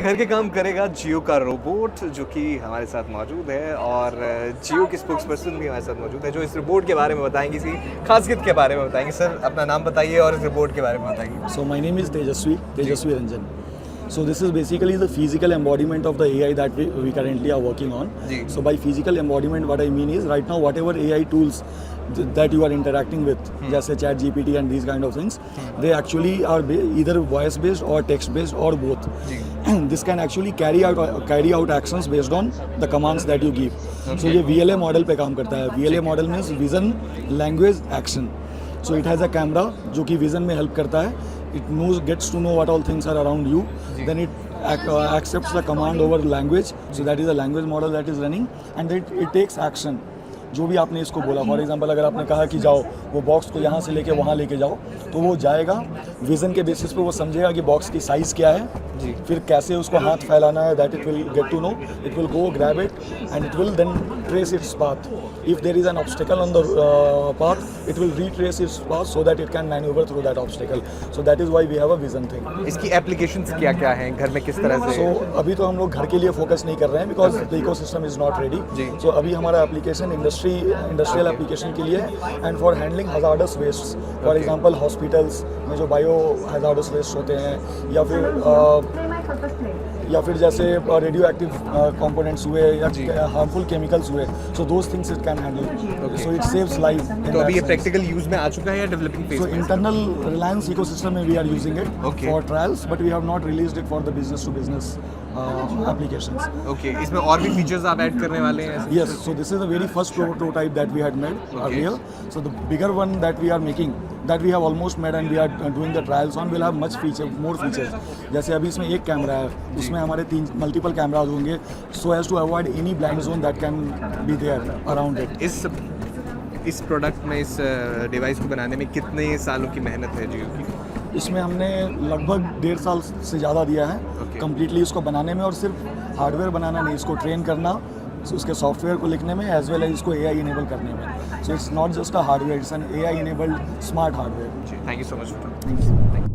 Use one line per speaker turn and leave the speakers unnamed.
घर के काम करेगा जियो का रोबोट, जो कि हमारे साथ मौजूद है, और जियो के स्पोक्स पर्सन भी हमारे साथ मौजूद है, जो इस रोबोट के बारे में बताएंगे, इसकी खासियत के बारे में बताएंगे। सर, अपना नाम बताइए और इस रोबोट के बारे में बताइए।
So my name is Tejaswi Ranjan. So this is basically the physical embodiment of the AI that we currently are working on.
Ji.
So by physical embodiment, what I mean is right now whatever AI tools that you are interacting with, जैसे ChatGPT and these kind of things, they actually are either voice based or text based or both.
Ji.
This can actually carry out actions based on the commands that you give. So ये VLA model पे काम करता है. VLA model means vision, language, action. So it has a camera जो कि vision में help करता है. It gets to know what all things are around you. Then it accepts the command over language. So that is a language model that is running, and it takes action. जो भी आपने इसको बोला, for example अगर आपने कहा कि जाओ वो बॉक्स को यहाँ से लेके वहाँ लेके जाओ, तो वो जाएगा, विजन के बेसिस पे वो समझेगा कि बॉक्स की साइज़ क्या है,
जी. फिर
कैसे उसको हाथ फैलाना है, that it will get to know, it will go grab it and it will then trace its path. If there is an obstacle on the path, it will retrace its path so that it can manoeuvre through that obstacle. So that is why we have a vision thing.
इसकी applications क्या क्या हैं, घर में किस तरह से?
सो अभी तो हम लोग घर के लिए फोकस नहीं कर रहे हैं, because the ecosystem is not ready. So अभी हमारा एप्लीकेशन इंडस्ट्रियल एप्लीकेशन के लिए and for handling hazardous waste. For example hospitals में जो बायो हजार्डस वेस्ट होते हैं, या फिर जैसे रेडियो एक्टिव कंपोनेंट्स हुए या हार्मफुल केमिकल्स हुए, so those things it can handle. So it saves life.
तो अभी ये प्रैक्टिकल यूज में आ चुका है या डेवलपिंग फेज
में?
सो
इंटरनल रिलायंस इकोसिस्टम में we are using it for trials, but we have not released it for the business to business applications.
Okay, इसमें और भी फीचर्स आप ऐड करने वाले हैं?
Yes, so this is the very first prototype that we had made earlier. So the bigger one that we are making, that we have almost made and we are doing the trials on, will have more features. जैसे अभी इसमें एक camera है, उसमें हमारे 3 multiple cameras होंगे, so as to avoid any blind zone that can be there around it.
इस product में, इस डिवाइस को बनाने में कितने सालों की मेहनत है जियो की?
इसमें हमने लगभग 1.5 साल से ज़्यादा दिया है कम्प्लीटली इसको बनाने में, और सिर्फ हार्डवेयर बनाना नहीं, इसको ट्रेन करना, उसके सॉफ्टवेयर को लिखने में, एज वेल एज इसको AI इनेबल करने में. So it's not just a hardware, it's an AI enabled smart hardware.
Thank you so much.
Thank you.